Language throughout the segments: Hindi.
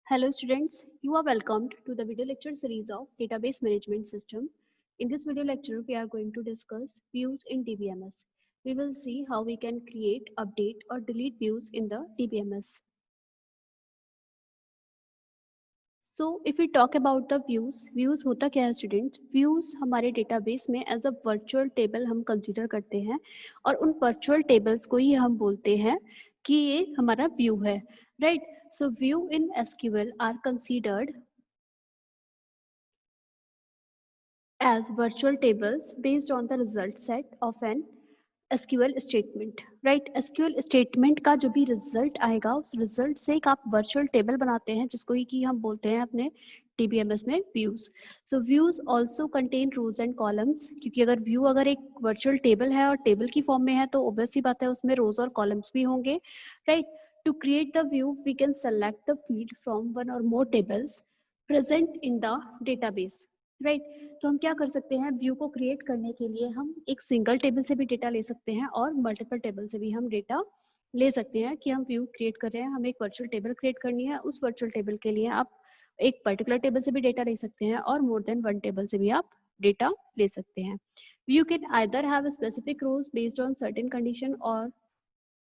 Hello students, you are welcomed to the video lecture series of Database Management System. In this video lecture, we are going to discuss views in DBMS. We will see how we can create, update or delete views in the DBMS. So if we talk about the views होता क्या है students? Views हमारे database में as a virtual table हम consider करते हैं और उन virtual tables को ही हम बोलते हैं कि ये हमारा view है, right? So view in SQL are considered as virtual tables based on the result set of an SQL statement, right? SQL statement का जो भी result आएगा उस result से एक आप virtual table बनाते हैं जिसको कि हम बोलते हैं अपने DBMS में views. So views also contain rows and columns क्योंकि अगर view अगर एक virtual table है और table की form में है तो obvious सी बात है उसमें rows और columns भी होंगे, right? To create the view, we can select the field from one or more tables present in the database. Right तो हम क्या कर सकते हैं व्यू को क्रिएट करने के लिए हम एक सिंगल टेबल से भी डेटा ले सकते हैं और मल्टीपल टेबल से भी हम डेटा ले सकते हैं कि हम व्यू क्रिएट कर रहे हैं हमें एक वर्चुअल टेबल क्रिएट करनी है उस वर्चुअल टेबल के लिए आप एक पर्टिकुलर टेबल से भी डेटा ले सकते हैं और मोर देन वन टेबल से भी आप डेटा ले सकते हैं view can either have specific rows based on certain condition और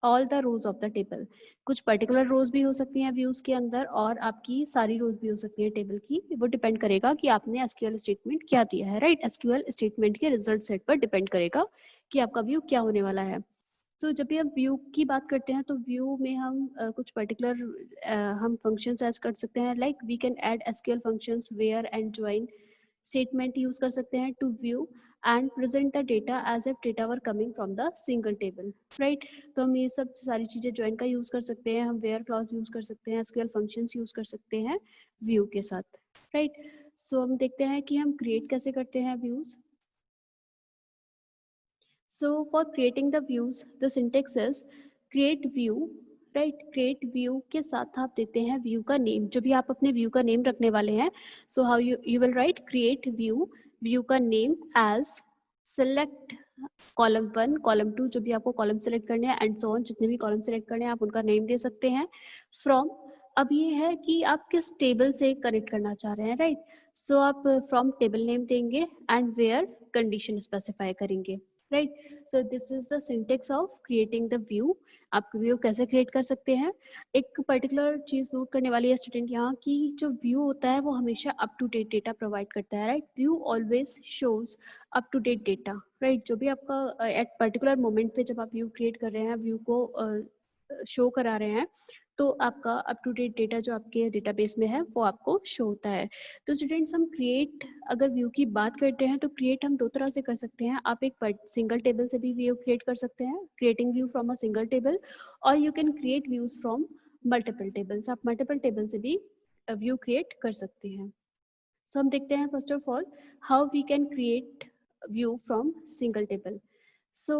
all the rows of the table कुछ पर्टिकुलर रोज भी हो सकती हैं व्यूज के अंदर और आपकी सारी रोज भी हो सकती है टेबल की वो डिपेंड करेगा कि आपने एसक्यूएल स्टेटमेंट क्या दिया है राइट एसक्यूएल स्टेटमेंट के रिजल्ट सेट पर डिपेंड करेगा कि आपका व्यू क्या होने वाला है तो जब भी हम व्यू की बात करते हैं तो व्यू में हम कुछ पर्टिकुलर हम फंक्शंस ऐड कर सकते हैं like we can add SQL functions where and join statement use कर सकते हैं to view and present the data as if data were coming from the single table right तो हम ये सब सारी चीजें ज्वाइन का यूज कर सकते हैं हम वेयर क्लॉज यूज कर सकते हैं एसक्यूएल फंक्शंस यूज कर सकते हैं व्यू के साथ राइट सो हम देखते हैं कि हम क्रिएट कैसे करते हैं views so for creating the views the syntax is create view right create view के साथ आप देते हैं व्यू का नेम जो भी आप अपने व्यू का नेम रखने वाले हैं so how you will write create view view का name as select column 1 column 2 जो भी आपको कॉलम सेलेक्ट करने हैं एंड सो ऑन जितने भी कॉलम सेलेक्ट करने हैं आप उनका नेम दे सकते हैं फ्रॉम अब ये है कि आप किस टेबल से कनेक्ट करना चाह रहे हैं राइट सो आप फ्रॉम टेबल नेम देंगे एंड वेयर कंडीशन स्पेसिफाई करेंगे right so this is the syntax of creating the view आप व्यू कैसे क्रिएट कर सकते हैं एक पर्टिकुलर चीज नोट करने वाली है स्टूडेंट यहाँ की जो व्यू होता है वो हमेशा up to date data provide करता है right view always shows up to date data right जो भी आपका एट पर्टिकुलर मोमेंट पे जब आप व्यू क्रिएट कर रहे हैं व्यू को शो करा रहे हैं तो आपका अप टू डेट डेटा जो आपके डेटाबेस में है वो आपको शो होता है तो स्टूडेंट्स हम क्रिएट अगर व्यू की बात करते हैं तो क्रिएट हम दो तरह से कर सकते हैं आप एक सिंगल टेबल से भी व्यू क्रिएट कर सकते हैं creating view from a single table और you can create views from multiple tables आप मल्टीपल टेबल से भी व्यू क्रिएट कर सकते हैं सो हम देखते हैं first of all how we can create view from single table so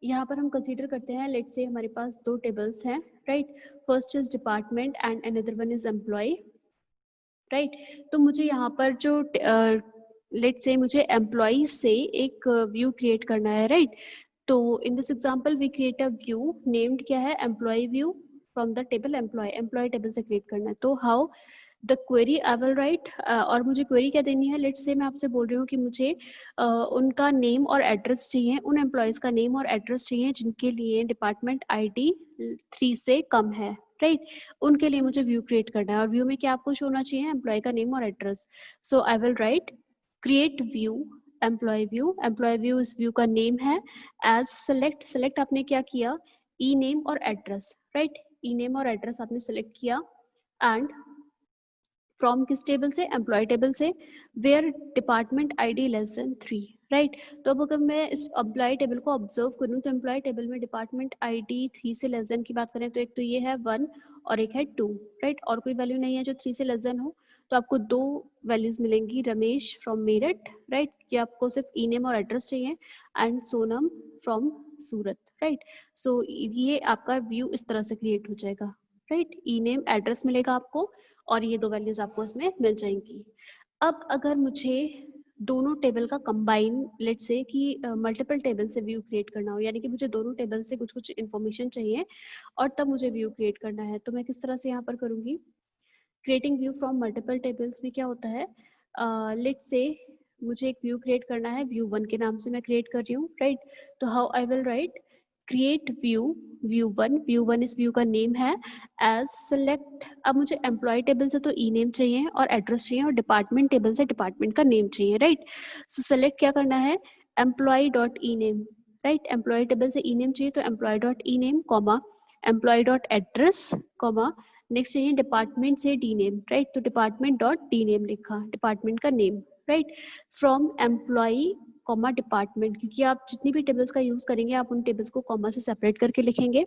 यहाँ पर हम कंसीडर करते हैं लेट्स से हमारे पास दो टेबल्स हैं right first is department and another one is employee right तो मुझे यहाँ पर जो लेट्स से मुझे एम्प्लॉय से एक व्यू क्रिएट करना है राइट तो in this example we create a view named क्या है employee view from the table employee table से क्रिएट करना है तो how the query I will write और मुझे क्वेरी क्या देनी है लेट्स से मैं आपसे बोल रही हूँ कि मुझे उनका नेम और एड्रेस चाहिए उन एम्प्लॉयज का नेम और एड्रेस चाहिए जिनके लिए डिपार्टमेंट आईडी 3 से कम है राइट उनके लिए मुझे व्यू क्रिएट करना है और व्यू में क्या आपको शो होना चाहिए एम्प्लॉय का नेम और address so I will write create view employee view इस व्यू का नेम है एज सेलेक्ट आपने क्या किया ई नेम और एड्रेस राइट ई नेम और एड्रेस आपने सेलेक्ट किया एंड फ्रॉम किस टेबल से एम्प्लॉय टेबल से where department ID less than 3 right तो अब अगर मैं इस एम्प्लॉय टेबल को ऑब्जर्व करूं तो एम्प्लॉय टेबल में डिपार्टमेंट आईडी 3 से लेस देन की बात करें तो एक तो ये है 1 और एक है 2 राइट और कोई वैल्यू नहीं है जो 3 से लेस देन हो तो आपको दो वैल्यूज मिलेंगी रमेश फ्रॉम मेरठ राइट कि आपको सिर्फ ई नेम और एड्रेस चाहिए and Sonam from Surat right so ये आपका व्यू इस तरह से क्रिएट हो जाएगा राइट ई नेम एड्रेस मिलेगा आपको और ये दो वैल्यूज आपको इसमें मिल जाएंगी अब अगर मुझे दोनों टेबल का कंबाइन लेट्स से कि मल्टीपल टेबल से व्यू क्रिएट करना हो यानी कि मुझे दोनों टेबल से कुछ कुछ इन्फॉर्मेशन चाहिए और तब मुझे व्यू क्रिएट करना है तो मैं किस तरह से यहाँ पर करूंगी creating view from multiple tables में क्या होता है, लेट्स से मुझे एक व्यू क्रिएट करना है, व्यू 1 के नाम से मैं क्रिएट कर रही हूँ, राइट। तो how I will write, create view, view one इस व्यू का नेम है, एज सेलेक्ट। अब मुझे एम्प्लॉय टेबल से तो ई नेम चाहिए और एड्रेस चाहिए, और डिपार्टमेंट टेबल से डिपार्टमेंट का नेम चाहिए, राइट। सो सेलेक्ट क्या करना है, employee dot E name, right. Employee table से ई नेम चाहिए तो employee dot E name comma employee dot address comma next चाहिए डिपार्टमेंट से डी नेम, राइट। तो डिपार्टमेंट डॉट डी नेम लिखा, डिपार्टमेंट का name, right. From employee comma department, क्योंकि आप जितनी भी टेबल्स का यूज करेंगे आप उन टेबल्स को कॉमा से सेपरेट करके लिखेंगे।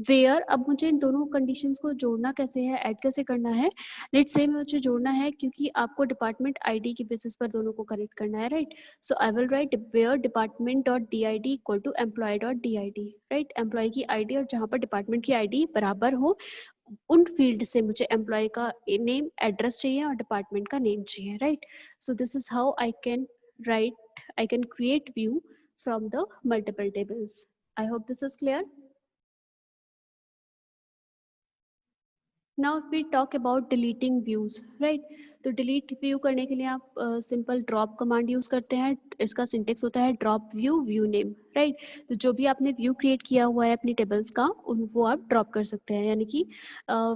वेयर, अब मुझे इन दोनों कंडीशंस को जोड़ना कैसे है, ऐड कैसे करना है, लेट्स से मुझे जोड़ना है क्योंकि आपको डिपार्टमेंट आईडी की बेसिस पर दोनों को कनेक्ट करना है, right. So I will write where department dot D I D equal to employee dot D I D, right. Employee की आईडी और जहां पर डिपार्टमेंट की आईडी बराबर हो उन फील्ड से मुझे एम्प्लॉय का नेम एड्रेस चाहिए और डिपार्टमेंट का नेम चाहिए, right. So this is how I can write, I can create view from the multiple tables. I hope this is clear. Now if we talk about deleting views, right? तो delete view करने के लिए आप simple drop command use करते हैं। इसका syntax होता है drop view view name, right? तो जो भी आपने view create किया हुआ है अपनी tables का उन वो आप drop कर सकते हैं, यानी कि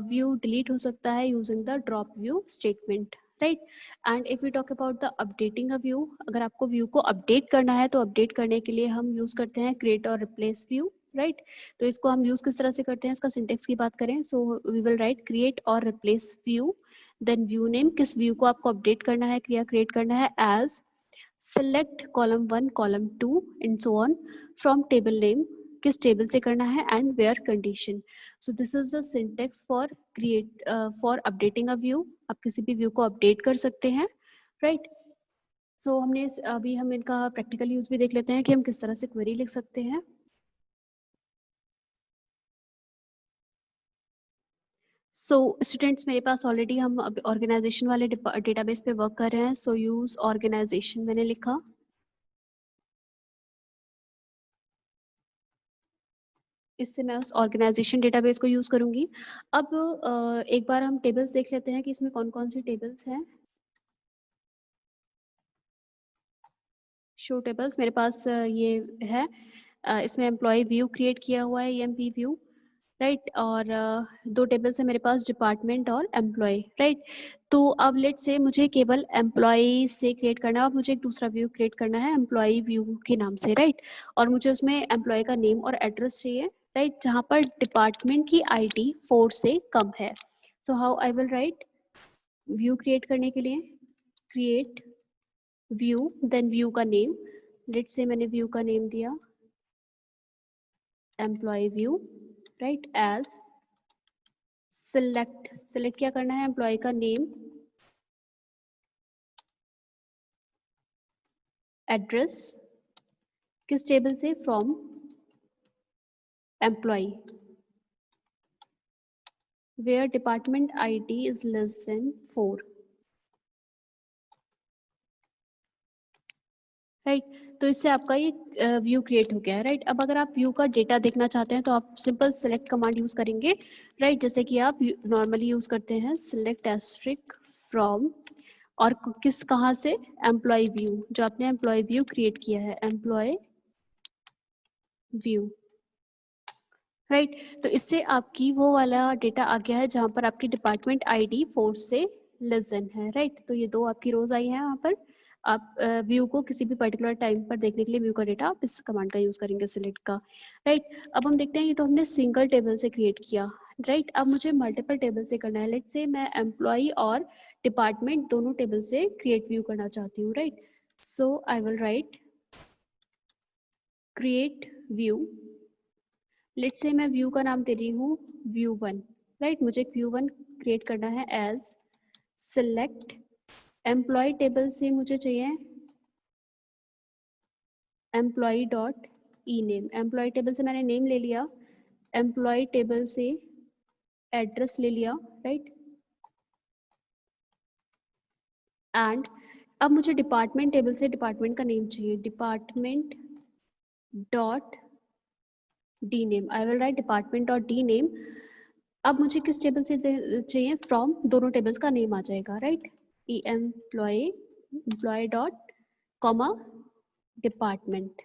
view delete हो सकता है using the drop view statement, right? And if we talk about the updating a view, अगर आपको view को update करना है तो update करने के लिए हम use करते हैं create और replace view, राइट। तो इसको हम यूज किस तरह से करते हैं, इसका सिंटेक्स की बात करें, so we will write create और replace view, then view name, किस व्यू को आपको अपडेट करना है या क्रिएट करना है, as select column 1 column 2 and so on, from table name, किस टेबल से करना है, and where condition. So this is the syntax for create for updating a view. आप किसी भी व्यू को अपडेट कर सकते हैं, राइट। सो हमने अभी हम इनका प्रैक्टिकल यूज भी देख लेते हैं कि हम किस तरह से क्वेरी लिख सकते हैं। सो स्टूडेंट्स, मेरे पास ऑलरेडी हम ऑर्गेनाइजेशन वाले डेटाबेस पे वर्क कर रहे हैं, सो यूज ऑर्गेनाइजेशन मैंने लिखा। इससे मैं उस ऑर्गेनाइजेशन डेटाबेस को यूज करूंगी। अब एक बार हम टेबल्स देख लेते हैं कि इसमें कौन कौन सी टेबल्स हैं। शो टेबल्स मेरे पास ये है, इसमें एम्प्लॉय व्यू क्रिएट किया हुआ है, एम्पी व्यू, राइट। और दो टेबल्स है मेरे पास, डिपार्टमेंट और एम्प्लॉय, राइट। तो अब लेट से मुझे केवल एम्प्लॉय से क्रिएट करना है और मुझे एक दूसरा व्यू क्रिएट करना है एम्प्लॉय व्यू के नाम से, राइट। और मुझे उसमें एम्प्लॉय का नेम और एड्रेस चाहिए, राइट, जहां पर डिपार्टमेंट की आईडी 4 से कम है। So how I will write, view create करने के लिए क्रिएट व्यू, देन व्यू का नेम, लेट से मैंने व्यू का नेम दिया employee view, right, as select क्या करना है, एम्प्लॉय का नेम, एड्रेस, किस टेबल से, from employee, where department ID is less than 4, right. तो इससे आपका ये व्यू क्रिएट हो गया है, राइट। अब अगर आप व्यू का डेटा देखना चाहते हैं तो आप सिंपल सेलेक्ट कमांड यूज करेंगे, राइट, जैसे कि आप नॉर्मली यूज करते हैं सेलेक्ट एस्ट्रिक फ्रॉम, और किस कहाँ से, एम्प्लॉय व्यू, जो आपने एम्प्लॉय व्यू क्रिएट किया है, एम्प्लॉय व्यू, राइट। तो इससे आपकी वो वाला डेटा आ गया है जहां पर आपकी डिपार्टमेंट आईडी 4 से लेस देन है, राइट। तो ये दो आपकी रोज आई हैं वहां पर। आप व्यू को किसी भी पर्टिकुलर टाइम पर देखने के लिए व्यू का डेटा आप इस कमांड का यूज करेंगे, सिलेक्ट का, राइट। अब हम देखते हैं, ये तो हमने सिंगल टेबल से क्रिएट किया, राइट। अब मुझे मल्टीपल टेबल से करना है, लेट से मैं एम्प्लॉय और डिपार्टमेंट दोनों टेबल से क्रिएट व्यू करना चाहती हूँ, right. So I will write create view, let's say मैं व्यू का नाम दे रही हूँ व्यू 1, राइट। मुझे एक व्यू 1 क्रिएट करना है, एज सेलेक्ट एम्प्लॉय टेबल से मुझे चाहिए employee dot E name, employee table से मैंने नेम ले लिया, एम्प्लॉय टेबल से एड्रेस ले लिया, राइट। एंड अब मुझे डिपार्टमेंट टेबल से डिपार्टमेंट का नेम चाहिए, department dot D name, I will right department dot D name, अब मुझे किस टेबल से चाहिए, फ्रॉम, दोनों टेबल्स का नेम आ जाएगा, right, E employ dot comma department,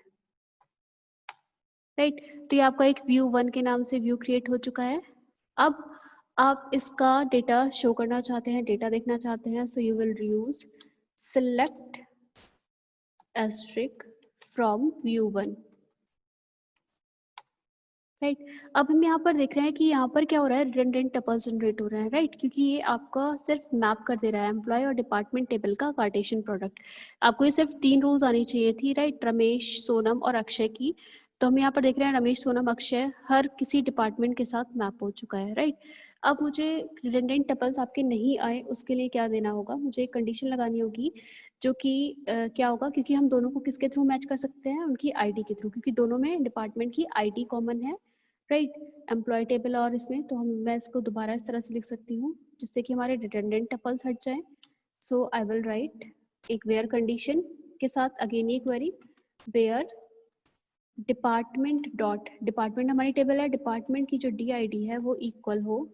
right. तो ये आपका एक व्यू 1 के नाम से व्यू क्रिएट हो चुका है। अब आप इसका डेटा शो करना चाहते हैं, डेटा देखना चाहते हैं, so you will use select asterisk from view 1, right. अब हम यहाँ पर देख रहे हैं कि यहाँ पर क्या हो रहा है, रिडंडेंट टपल्स जनरेट हो रहे हैं, राइट, क्योंकि ये आपका सिर्फ मैप कर दे रहा है एम्प्लॉय और डिपार्टमेंट टेबल का कार्टेशियन प्रोडक्ट। आपको ये सिर्फ 3 रोज आनी चाहिए थी, राइट, रमेश, सोनम और अक्षय की। तो हम यहाँ पर देख रहे हैं रमेश, सोनम, अक्षय हर किसी डिपार्टमेंट के साथ मैप हो चुका है, राइट। अब मुझे रिडंडेंट टपल्स आपके नहीं आए, उसके लिए क्या देना होगा, मुझे एक कंडीशन लगानी होगी, जो कि क्या होगा, क्योंकि हम दोनों को किसके थ्रू मैच कर सकते हैं, उनकी आईडी के थ्रू, क्योंकि दोनों में डिपार्टमेंट की आईडी कॉमन है, राइट, एम्प्लॉय टेबल और इसमें। तो हम मैं इसको दोबारा इस तरह से लिख सकती हूँ जिससे कि हमारे रिडंडेंट टपल्स हट जाएं। सो आई विल राइट एक वेयर कंडीशन के साथ अगेन ये query, where department dot, department हमारी टेबल है, डिपार्टमेंट की जो डी आई डी है वो इक्वल हो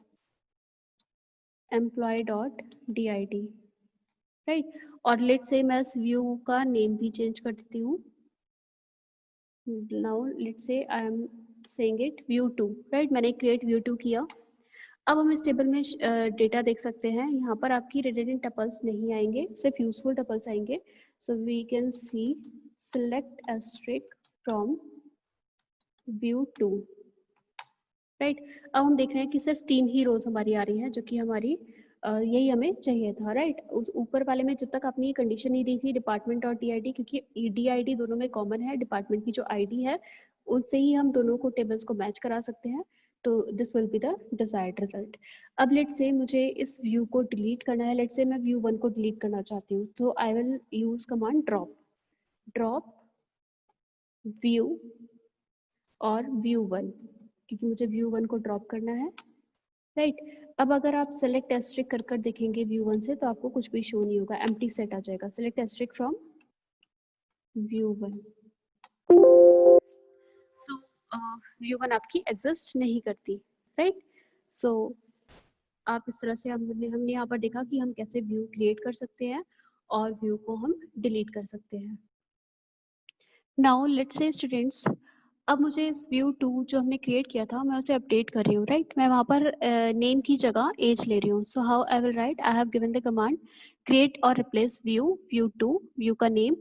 employee dot D I D, right. और लेट से मैं इस व्यू का नेम भी चेंज कर देती हूँ। नाउ लेट से I am saying it view 2, right, मैंने क्रिएट व्यू 2 किया। अब हम इस टेबल में डेटा देख सकते हैं, यहाँ पर आपकी रिडंडेंट टपल्स नहीं आएंगे, सिर्फ यूजफुल टपल्स आएंगे। So we can see select asterisk from view 2, right. अब हम देख रहे हैं कि सिर्फ 3 ही रोज हमारी आ रही हैं, जो कि हमारी यही हमें चाहिए था, राइट। उस ऊपर वाले में जब तक आपने ये कंडीशन नहीं दी थी डिपार्टमेंट और डी क्योंकि डी दोनों में कॉमन है, डिपार्टमेंट की जो आईडी है उससे ही हम दोनों को टेबल्स को मैच करा सकते हैं। तो this will be the desired result. अब लेट से मुझे इस व्यू को डिलीट करना है, लेट से मैं व्यू 1 को डिलीट करना चाहती हूँ, तो आई will use command drop view और व्यू 1, क्योंकि मुझे व्यू 1 को ड्रॉप करना है, राइट। अब अगर आप सेलेक्ट एस्ट्रिक कर कर देखेंगे व्यू 1 से तो आपको कुछ भी शो नहीं होगा, एम्प्टी सेट आ जाएगा। Select asterisk from view 1, so view 1 आपकी एग्जिस्ट नहीं करती, राइट। सो आप इस तरह से हमने यहाँ पर देखा कि हम कैसे व्यू क्रिएट कर सकते हैं और व्यू को हम डिलीट कर सकते हैं। नाउ लेट्स से स्टूडेंट्स, अब मुझे इस व्यू 2 जो हमने क्रिएट किया था मैं उसे अपडेट कर रही हूँ, राइट। मैं वहाँ पर नेम की जगह एज ले रही हूँ। So how I will write, I have given the command create और रिप्लेस व्यू 2, व्यू का name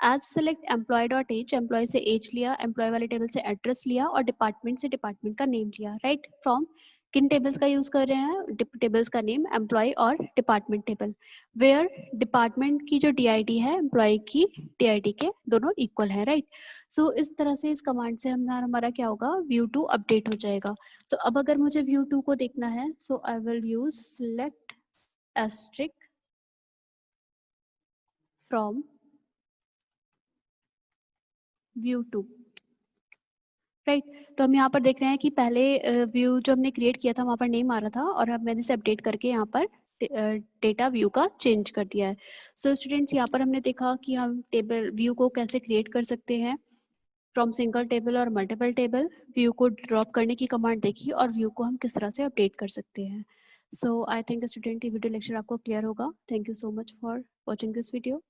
as select employee dot age, employee से एज लिया, एम्प्लॉय वाले टेबल से एड्रेस लिया और डिपार्टमेंट से डिपार्टमेंट का नेम लिया, राइट। फ्रॉम किन टेबल्स का यूज कर रहे हैं, टेबल्स का नेम एम्प्लॉय और डिपार्टमेंट टेबल, वेयर डिपार्टमेंट की जो DID है एम्प्लॉय की DID के दोनों इक्वल है, राइट। सो इस तरह से इस कमांड से हमारा क्या होगा, व्यू 2 अपडेट हो जाएगा। सो अब अगर मुझे व्यू 2 को देखना है, so I will use select asterisk from view 2, right. तो हम यहाँ पर देख रहे हैं कि पहले व्यू जो हमने क्रिएट किया था वहाँ पर नेम आ रहा था और अब मैंने इसे अपडेट करके यहाँ पर डेटा व्यू का चेंज कर दिया है। सो स्टूडेंट्स, यहाँ पर हमने देखा कि हम टेबल व्यू को कैसे क्रिएट कर सकते हैं फ्रॉम सिंगल टेबल और मल्टीपल टेबल, व्यू को ड्रॉप करने की कमांड देखी और व्यू को हम किस तरह से अपडेट कर सकते हैं। सो आई थिंक स्टूडेंट ये वीडियो लेक्चर आपको क्लियर होगा। Thank you so much for watching this video.